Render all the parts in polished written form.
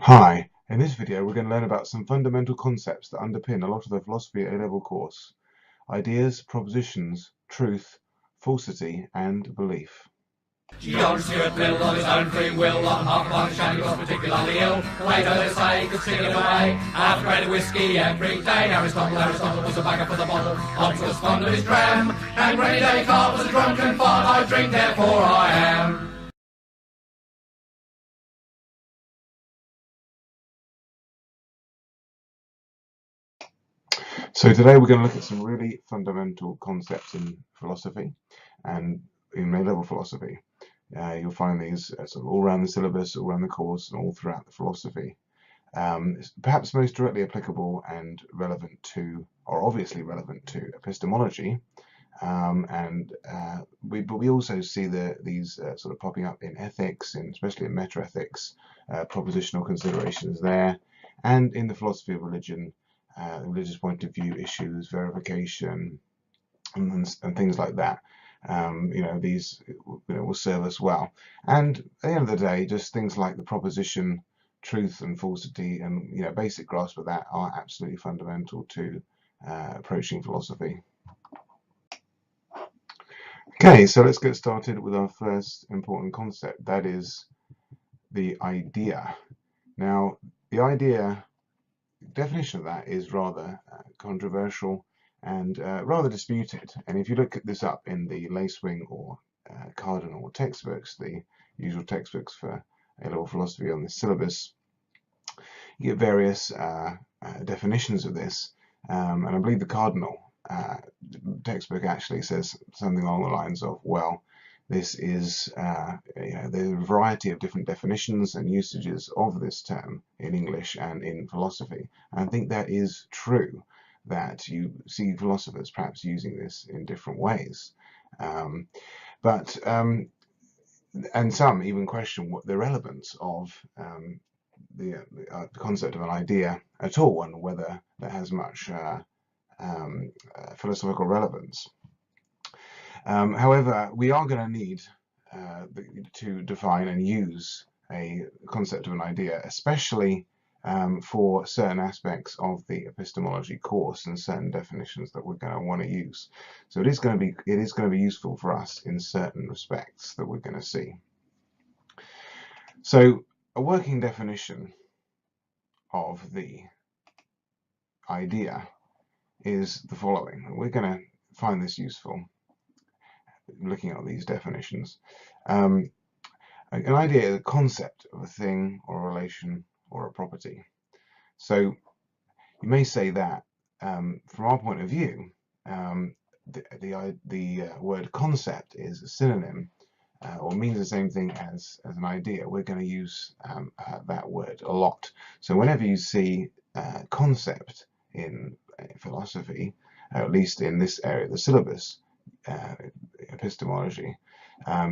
Hi, in this video we're going to learn about some fundamental concepts that underpin a lot of the philosophy A-level course. Ideas, propositions, truth, falsity and belief. John Stuart Mill on his own free will, on half pint shandy was particularly ill. Later they say he could stick it away, half a crate of whiskey every day. Aristotle was a bagger for the bottle, Hobbes was fond of his dram, and Rainy Descartes was a drunken fart. I drink, therefore I am. So today we're going to look at some really fundamental concepts in philosophy and in A-level philosophy. You'll find these sort of all around the syllabus, all around the course and all throughout the philosophy. Perhaps most directly applicable and relevant to, or obviously relevant to, epistemology. But we also see these sort of popping up in ethics, especially in meta-ethics, propositional considerations there, and in the philosophy of religion, religious point of view issues, verification, and things like that. These will serve us well. And at the end of the day, just things like the proposition, truth and falsity, and basic grasp of that are absolutely fundamental to approaching philosophy. Okay, so let's get started with our first important concept, that is the idea. Now, the idea, definition of that is rather controversial and rather disputed. And if you look this up in the Lacewing or Cardinal textbooks, the usual textbooks for A-level philosophy on the syllabus, you get various definitions of this. And I believe the Cardinal textbook actually says something along the lines of, well, this is there's a variety of different definitions and usages of this term in English and in philosophy. And I think that is true, that you see philosophers perhaps using this in different ways. And some even question what the relevance of the concept of an idea at all, and whether that has much philosophical relevance. However, we are going to need to define and use a concept of an idea, especially for certain aspects of the epistemology course and certain definitions that we're going to want to use. So it is going to be useful for us in certain respects that we're going to see. So a working definition of the idea is the following. We're going to find this useful looking at these definitions. An idea is a concept of a thing or a relation or a property. So you may say that from our point of view, the word concept is a synonym or means the same thing as an idea. We're going to use that word a lot. So whenever you see concept in philosophy, at least in this area of the syllabus, epistemology,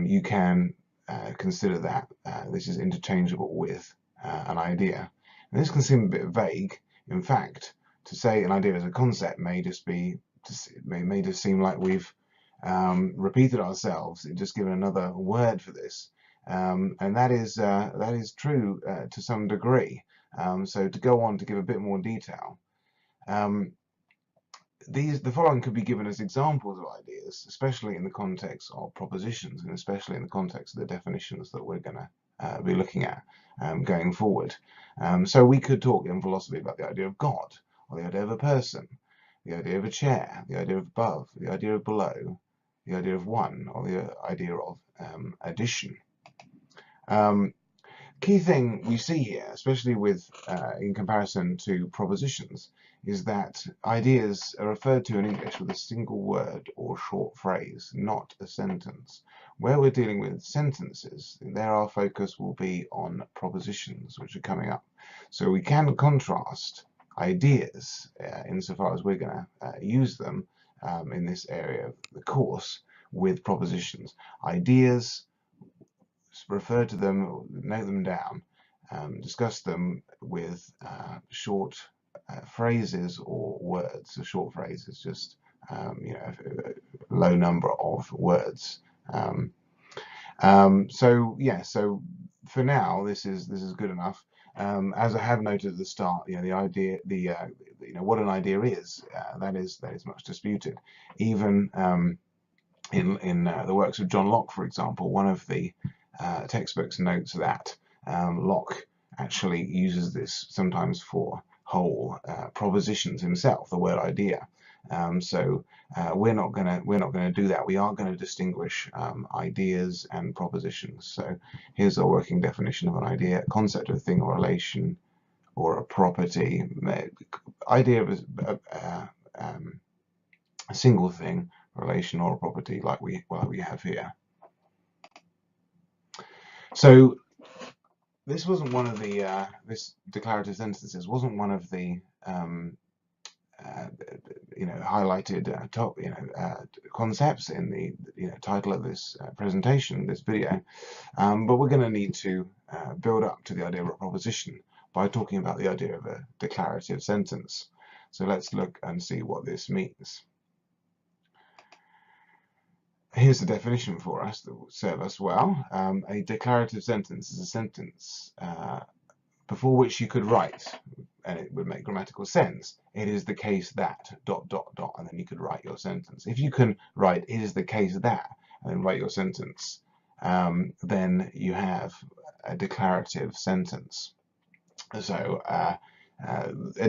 you can consider that this is interchangeable with an idea. And this can seem a bit vague. In fact, to say an idea as a concept may just seem like we've repeated ourselves and just given another word for this, and that is true to some degree. So to go on to give a bit more detail, the following could be given as examples of ideas, especially in the context of propositions and especially in the context of the definitions that we're going to be looking at going forward. So we could talk in philosophy about the idea of God, or the idea of a person, the idea of a chair, the idea of above, the idea of below, the idea of one, or the idea of addition. Key thing we see here, especially with in comparison to propositions, is that ideas are referred to in English with a single word or short phrase, not a sentence. Where we're dealing with sentences, there our focus will be on propositions, which are coming up. So we can contrast ideas insofar as we're going to use them in this area of the course with propositions. Ideas, refer to them, note them down, discuss them with short phrases or words. So short phrases, just a low number of words. So for now, this is good enough. As I have noted at the start, the idea, what an idea is, that is much disputed. Even in the works of John Locke, for example, one of the textbooks notes that Locke actually uses this sometimes for whole propositions himself, the word idea. So we're not gonna do that. We are going to distinguish ideas and propositions. So here's our working definition of an idea: a concept of a thing or relation or a property. Idea of a single thing, relation, or a property, like we have here. So this wasn't one of the this declarative sentences wasn't one of the highlighted top concepts in the title of this presentation, this video, but we're going to need to build up to the idea of a proposition by talking about the idea of a declarative sentence. So let's look and see what this means. Here's the definition for us that will serve us well. A declarative sentence is a sentence before which you could write, and it would make grammatical sense, it is the case that ... and then you could write your sentence. If you can write it is the case that and then write your sentence, then you have a declarative sentence. So a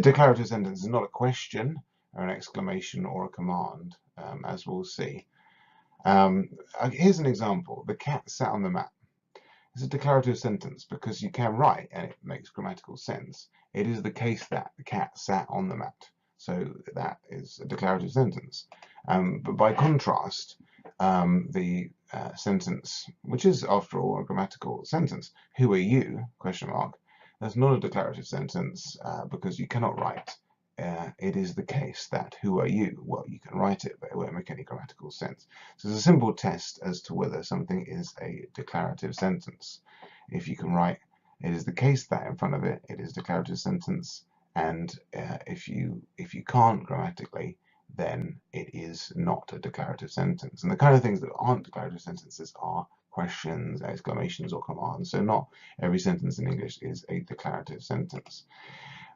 declarative sentence is not a question or an exclamation or a command, as we'll see. Here's an example: the cat sat on the mat. It's a declarative sentence because you can write and it makes grammatical sense. It is the case that the cat sat on the mat. So that is a declarative sentence. But by contrast, the sentence, which is after all a grammatical sentence, who are you? ? That's not a declarative sentence because you cannot write it is the case that who are you? Well, you can write it, but it won't make any grammatical sense. So it's a simple test as to whether something is a declarative sentence. If you can write it is the case that in front of it, it is a declarative sentence, and if you can't grammatically, then it is not a declarative sentence. And the kind of things that aren't declarative sentences are questions, exclamations, or commands. So not every sentence in English is a declarative sentence.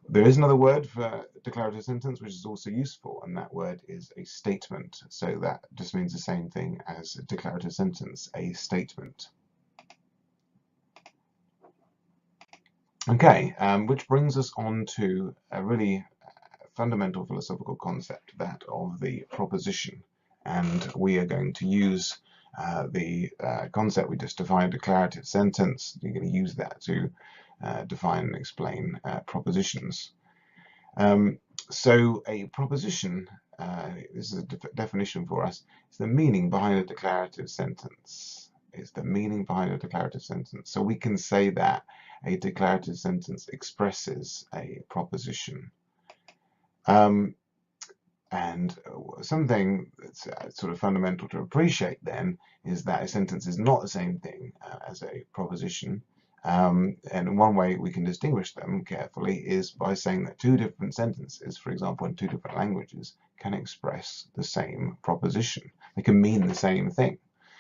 There is another word for declarative sentence which is also useful, and that word is a statement. So that just means the same thing as a declarative sentence, a statement. Okay, which brings us on to a really fundamental philosophical concept, that of the proposition. And we are going to use the concept we just defined, declarative sentence. You're going to use that to define and explain propositions. So a proposition, this is a definition for us, is the meaning behind a declarative sentence. It's the meaning behind a declarative sentence. So we can say that a declarative sentence expresses a proposition. And something that's sort of fundamental to appreciate then is that a sentence is not the same thing as a proposition. And one way we can distinguish them carefully is by saying that two different sentences, for example, in two different languages, can express the same proposition. They can mean the same thing.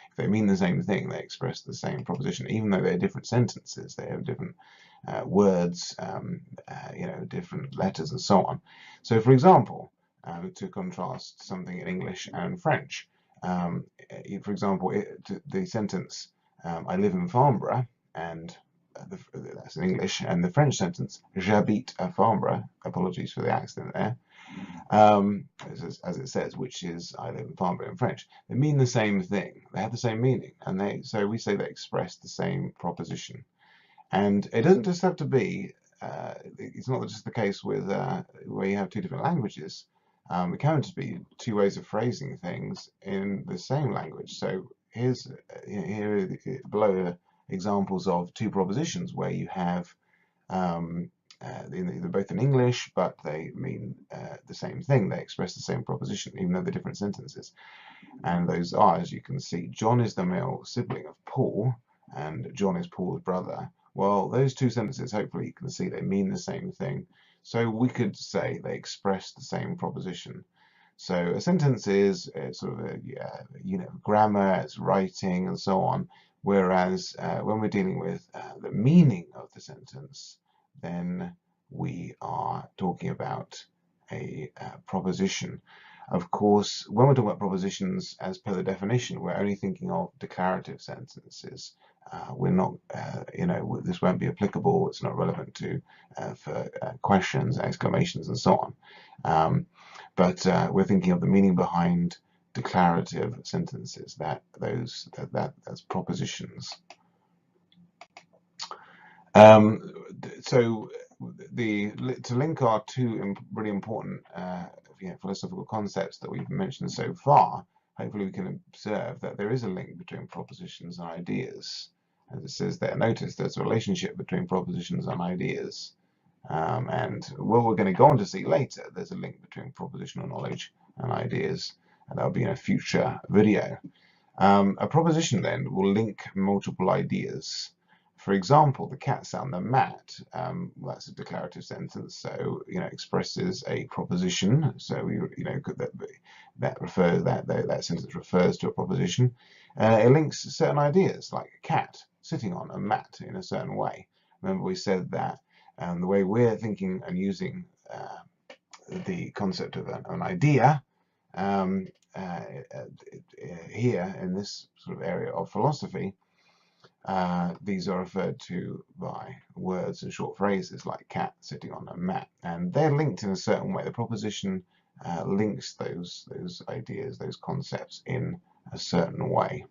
If they mean the same thing, they express the same proposition, even though they're different sentences. They have different words, different letters, and so on. So, for example, to contrast something in English and French, for example, the sentence "I live in Farnborough," and that's in English, and the French sentence "J'habite à Farnborough." Apologies for the accent there. As it says, which is "I live in Farnborough" in French. They mean the same thing. They have the same meaning, and so we say they express the same proposition. And it doesn't just have to be. It's not just the case with where you have two different languages. It can just be two ways of phrasing things in the same language. So here below examples of two propositions where you have they're both in English, but they mean the same thing. They express the same proposition, even though they're different sentences. And those are, as you can see, John is the male sibling of Paul, and John is Paul's brother. Well, those two sentences, hopefully you can see they mean the same thing. So we could say they express the same proposition. So a sentence is sort of grammar, it's writing, and so on. Whereas when we're dealing with the meaning of the sentence, then we are talking about a proposition. Of course, when we're talking about propositions as per the definition, we're only thinking of declarative sentences. We're not, this won't be applicable. It's not relevant to for questions, exclamations, and so on. But we're thinking of the meaning behind declarative sentences, that's propositions. So to link our two really important philosophical concepts that we've mentioned so far, hopefully we can observe that there is a link between propositions and ideas. As it says there, notice there's a relationship between propositions and ideas. And what we're going to go on to see later, there's a link between propositional knowledge and ideas, and that'll be in a future video. A proposition then will link multiple ideas. For example, the cat sat on the mat. That's a declarative sentence, so expresses a proposition. So that sentence refers to a proposition. It links certain ideas, like a cat sitting on a mat in a certain way. Remember, we said that the way we're thinking and using the concept of an idea here in this sort of area of philosophy. These are referred to by words and short phrases like cat sitting on a mat, and they're linked in a certain way. The proposition links those ideas, those concepts in a certain way.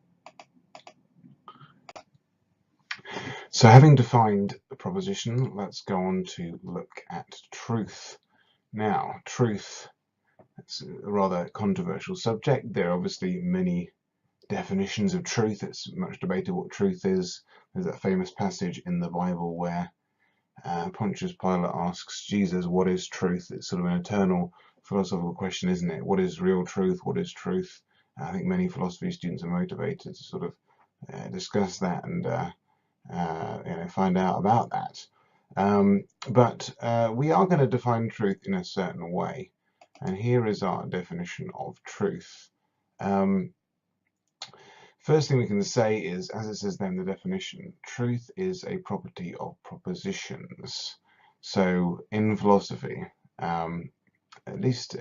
So having defined the proposition, let's go on to look at truth. Now, truth, it's a rather controversial subject. There are obviously many definitions of truth. It's much debated what truth is. There's that famous passage in the Bible where Pontius Pilate asks Jesus, what is truth? It's sort of an eternal philosophical question, isn't it? What is real truth? What is truth? I think many philosophy students are motivated to sort of discuss that and find out about that. But we are going to define truth in a certain way. And here is our definition of truth. First thing we can say is, as it says there in the definition, truth is a property of propositions. So in philosophy, at least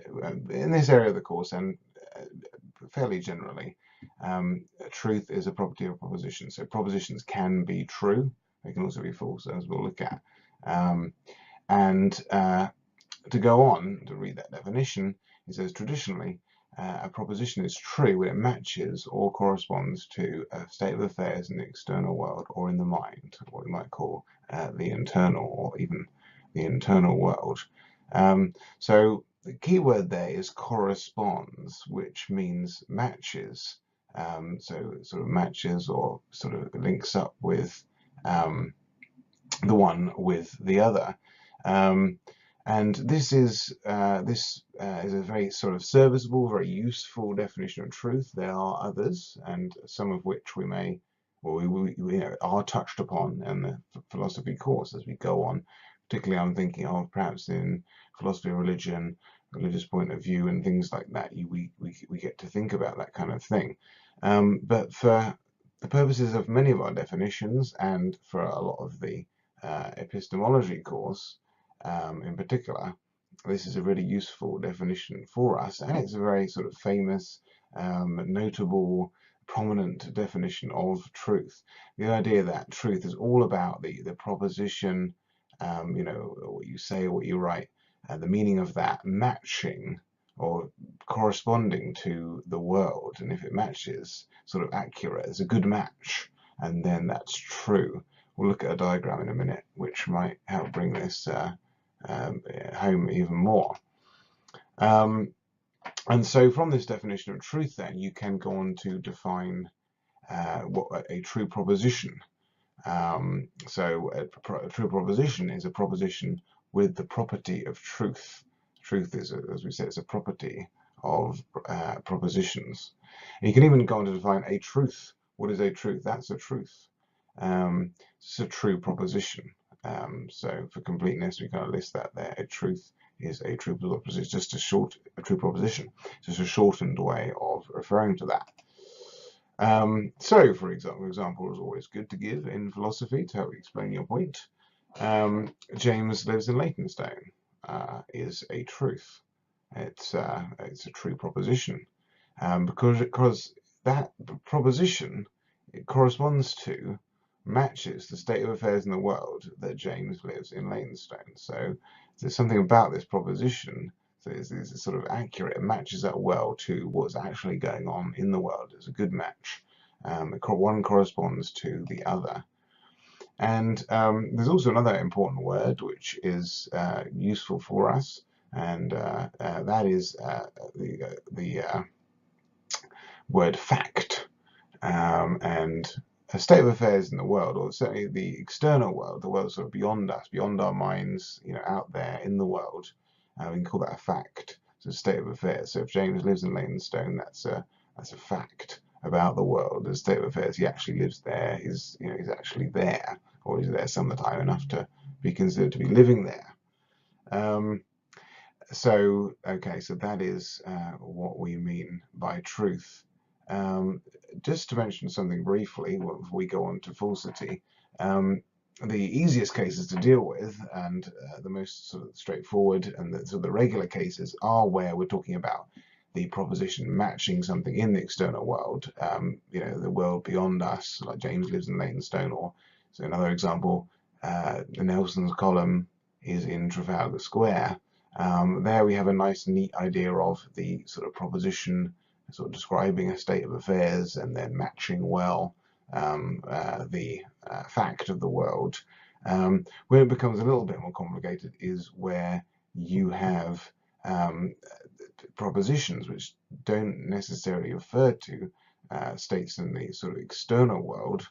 in this area of the course and fairly generally, truth is a property of propositions. So propositions can be true, they can also be false, as we'll look at. To go on to read that definition, it says traditionally a proposition is true when it matches or corresponds to a state of affairs in the external world or in the mind, what we might call the internal or even the internal world. So the key word there is corresponds, which means matches. So it sort of matches or sort of links up with the one with the other. And this is a very sort of serviceable, very useful definition of truth. There are others, and some of which we may, or we are touched upon in the philosophy course as we go on. Particularly, I'm thinking of perhaps in philosophy of religion, religious point of view, and things like that. We get to think about that kind of thing. But for the purposes of many of our definitions, and for a lot of the epistemology course, in particular, this is a really useful definition for us, and it's a very sort of famous, notable, prominent definition of truth. The idea that truth is all about the proposition, what you say, what you write, the meaning of that matching or corresponding to the world, and if it matches, sort of accurate, it's a good match, and then that's true. We'll look at a diagram in a minute, which might help bring this home even more. And so from this definition of truth, then, you can go on to define what a true proposition. So a true proposition is a proposition with the property of truth. Truth is, as we said, it's a property of propositions. And you can even go on to define a truth. What is a truth? That's a truth. It's a true proposition. So for completeness, we kind of list that there. A truth is a true proposition. It's just a true proposition. Just a shortened way of referring to that. So, for example is always good to give in philosophy to help explain your point. James lives in Leytonstone is a truth. It's a true proposition, because that proposition, it corresponds to, matches the state of affairs in the world that James lives in Leytonstone. So there's something about this proposition that is sort of accurate. It matches up well to what's actually going on in the world. It's a good match. One corresponds to the other. And there's also another important word which is useful for us, and that is the word fact. And a state of affairs in the world, or certainly the external world, the world sort of beyond us, beyond our minds, out there in the world, we can call that a fact. It's a state of affairs. So if James lives in Leytonstone, that's a fact about the world. The state of affairs, he actually lives there. He's actually there, or he's there some of the time enough to be considered to be living there. So that is what we mean by truth. Just to mention something briefly before we go on to falsity, the easiest cases to deal with, and the most sort of straightforward and the regular cases, are where we're talking about the proposition matching something in the external world, the world beyond us, like James lives in Leytonstone, or so another example, Nelson's column is in Trafalgar Square. There we have a nice, neat idea of the sort of proposition, sort of describing a state of affairs and then matching well the fact of the world. Where it becomes a little bit more complicated is where you have propositions which don't necessarily refer to states in the sort of external world.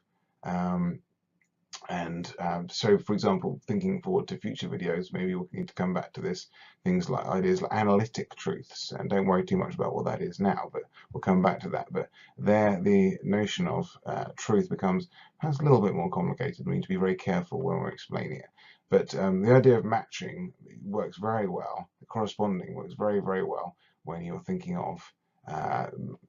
So, for example, thinking forward to future videos, maybe we'll need to come back to this, ideas like analytic truths, and don't worry too much about what that is now, but we'll come back to that. But there, the notion of truth becomes perhaps a little bit more complicated. We need to be very careful when we're explaining it. But the idea of matching works very well. The corresponding works very, very well when you're thinking of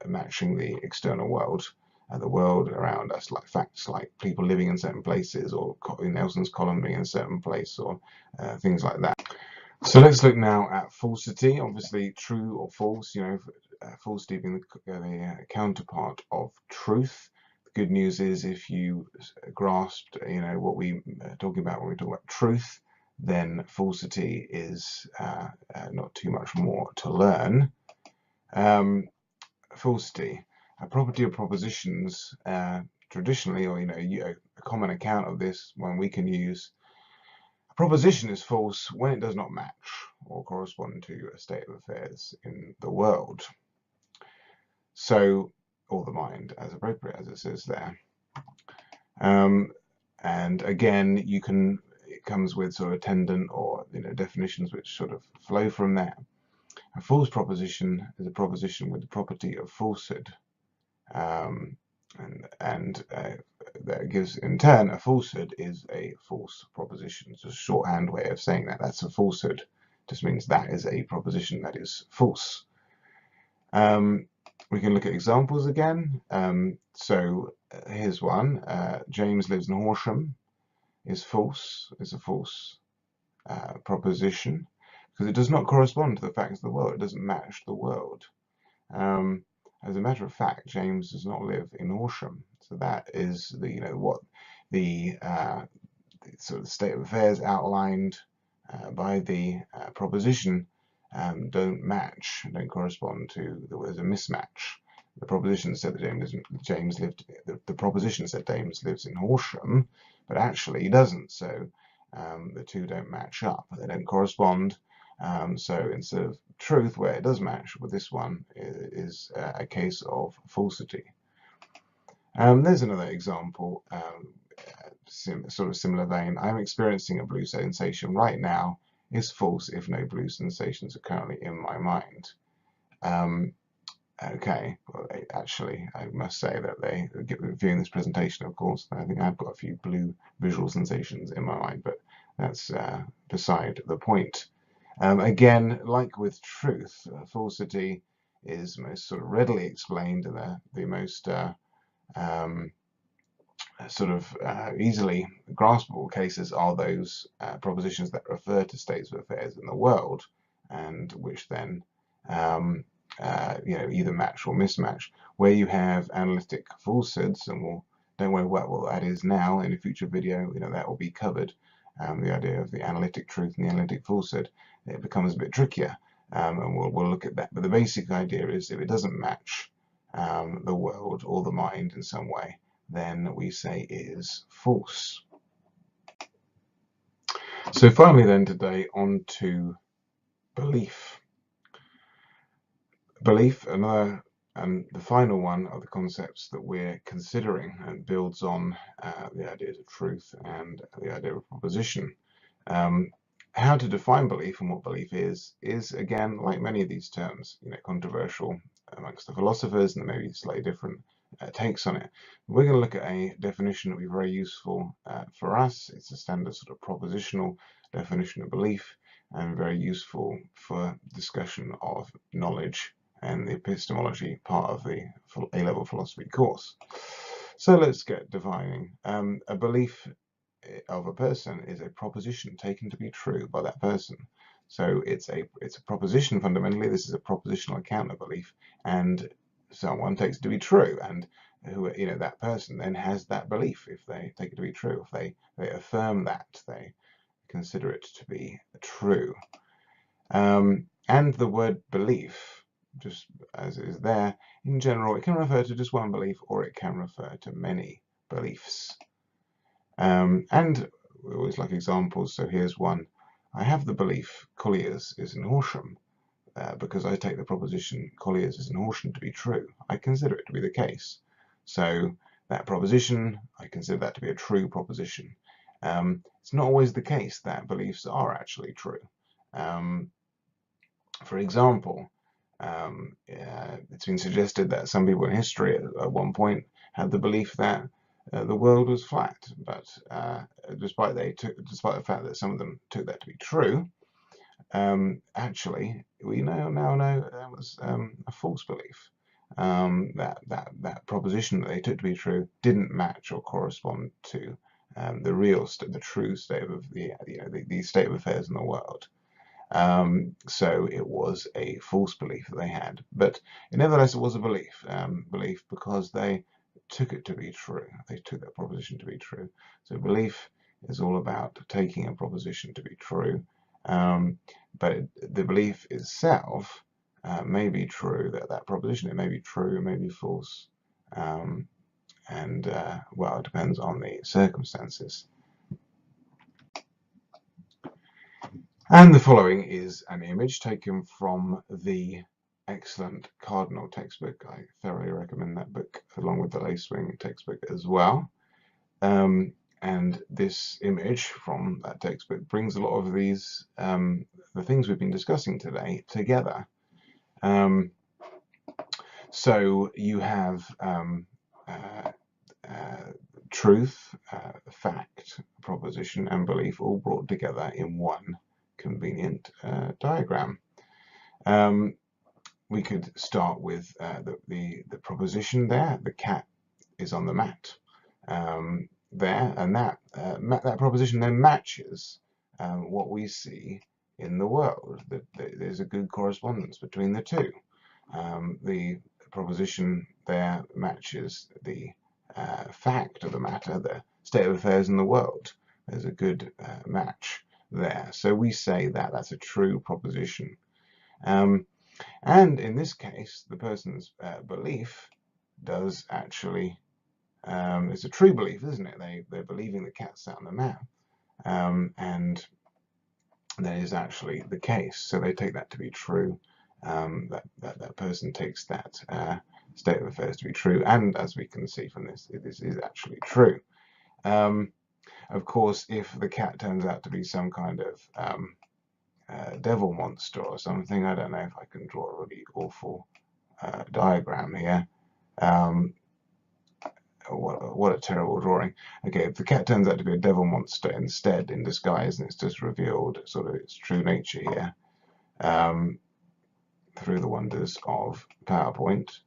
matching the external world. The world around us, like facts like people living in certain places, or Nelson's column being in a certain place, or things like that. So let's look now at falsity. Obviously, true or false, falsity being the counterpart of truth. The good news is, if you grasped what we are talking about when we talk about truth, then falsity is not too much more to learn. Falsity. A property of propositions, traditionally, or a common account of this one we can use. A proposition is false when it does not match or correspond to a state of affairs in the world. So, or the mind, as appropriate, as it says there. And again, it comes with sort of attendant or definitions which sort of flow from there. A false proposition is a proposition with the property of falsehood. That gives, in turn, a falsehood is a false proposition. It's a shorthand way of saying that. That's a falsehood. Just means that is a proposition that is false. We can look at examples again. So here's one. James lives in Horsham is false. It's a false proposition because it does not correspond to the facts of the world. It doesn't match the world. As a matter of fact, James does not live in Horsham, so that is what the sort of state of affairs outlined by the proposition don't match, don't correspond to. There's a mismatch. The proposition said that James lived. The proposition said James lives in Horsham, but actually he doesn't. So the two don't match up. They don't correspond. So instead of truth, where it does match with this one, is a case of falsity. There's another example, sort of similar vein. I'm experiencing a blue sensation right now is false if no blue sensations are currently in my mind. Okay, well, actually, I must say that viewing this presentation, of course, I think I've got a few blue visual sensations in my mind, but that's beside the point. Again, like with truth, falsity is most sort of readily explained, and the most sort of easily graspable cases are those propositions that refer to states of affairs in the world, and which then either match or mismatch. Where you have analytic falsehoods, and don't worry what that is now. In a future video, that will be covered. The idea of the analytic truth and the analytic falsehood, it becomes a bit trickier, and we'll look at that. But the basic idea is if it doesn't match the world or the mind in some way, then we say is false. So finally then today, on to belief. Belief, another and the final one of the concepts that we're considering, and builds on the ideas of truth and the idea of proposition. How to define belief and what belief is again, like many of these terms, controversial amongst the philosophers, and there may be slightly different takes on it. We're going to look at a definition that will be very useful for us. It's a standard sort of propositional definition of belief, and very useful for discussion of knowledge and the epistemology part of the A-level philosophy course. So let's get defining. A belief of a person is a proposition taken to be true by that person. So it's a proposition fundamentally. This is a propositional account of belief, and someone takes it to be true, and that person then has that belief if they take it to be true, if they affirm that, they consider it to be true. And the word belief, just as it is there, in general, it can refer to just one belief, or it can refer to many beliefs. And we always like examples, so here's one. I have the belief Collier's is in Horsham, because I take the proposition Collier's is in Horsham to be true. I consider it to be the case. So that proposition, I consider that to be a true proposition. It's not always the case that beliefs are actually true. For example, it's been suggested that some people in history at one point had the belief that the world was flat, but despite the fact that some of them took that to be true, actually we now know that was a false belief. That proposition that they took to be true didn't match or correspond to the true state of the state of affairs in the world. So it was a false belief that they had, but nevertheless it was a belief because they took it to be true. They took that proposition to be true. So belief is all about taking a proposition to be true, but the belief itself may be true, that proposition, it may be true, it may be false, and well, it depends on the circumstances. And the following is an image taken from the excellent Cardinal textbook. I thoroughly recommend that book, along with the Lacewing textbook as well. And this image from that textbook brings a lot of these, the things we've been discussing today, together. So you have truth, fact, proposition, and belief all brought together in one convenient diagram. We could start with the proposition there. The cat is on the mat there, and that proposition then matches what we see in the world. That there's a good correspondence between the two. The proposition there matches the fact of the matter, the state of affairs in the world. There's a good match there. So we say that that's a true proposition. And in this case, the person's belief does actually, it's a true belief, isn't it? They're believing the cat sat on the mat. And that is actually the case. So they take that to be true. That person takes that state of affairs to be true. And as we can see from this, this is actually true. Of course, if the cat turns out to be some kind of devil monster or something, I don't know if I can draw a really awful diagram here. What a terrible drawing. Okay, if the cat turns out to be a devil monster instead in disguise, and it's just revealed sort of its true nature here through the wonders of PowerPoint,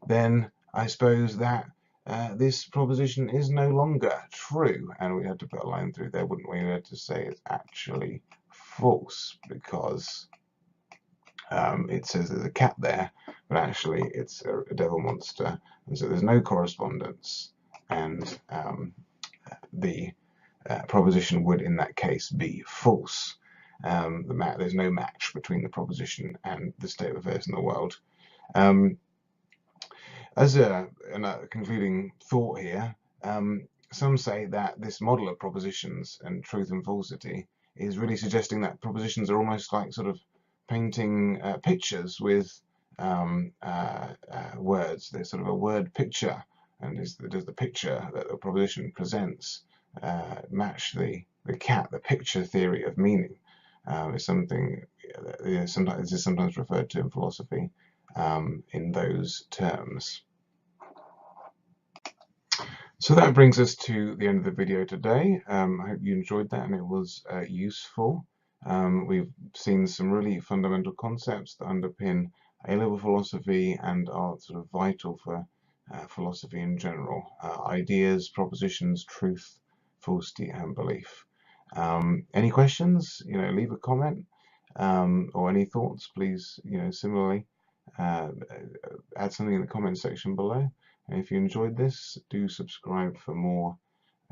then I suppose that this proposition is no longer true, and we had to put a line through there, wouldn't we? We had to say it's actually false, because it says there's a cat there, but actually it's a devil monster, and so there's no correspondence, and the proposition would in that case be false. There's no match between the proposition and the state of affairs in the world. As a concluding thought here, some say that this model of propositions and truth and falsity is really suggesting that propositions are almost like sort of painting pictures with words. There's sort of a word picture, and does the picture that the proposition presents match the cat? The picture theory of meaning is something this is sometimes referred to in philosophy in those terms. So that brings us to the end of the video today. I hope you enjoyed that and it was useful. We've seen some really fundamental concepts that underpin A-level philosophy and are sort of vital for philosophy in general. Ideas, propositions, truth, falsity, and belief. Any questions? Leave a comment, or any thoughts, please, similarly, add something in the comment section below. And if you enjoyed this, do subscribe for more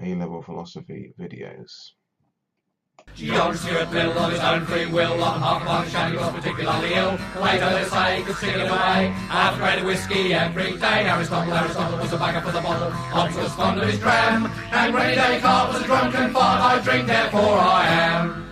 A-level philosophy videos. John Stuart Mill of his own free will on half-pint shandy was particularly ill. Later they say he could stick it away. Half a grade of whiskey every day. Aristotle was a bagger for the bottle. Hobbes was fond of his dram. And Rennie Descartes was a drunken fart. I drink, therefore I am.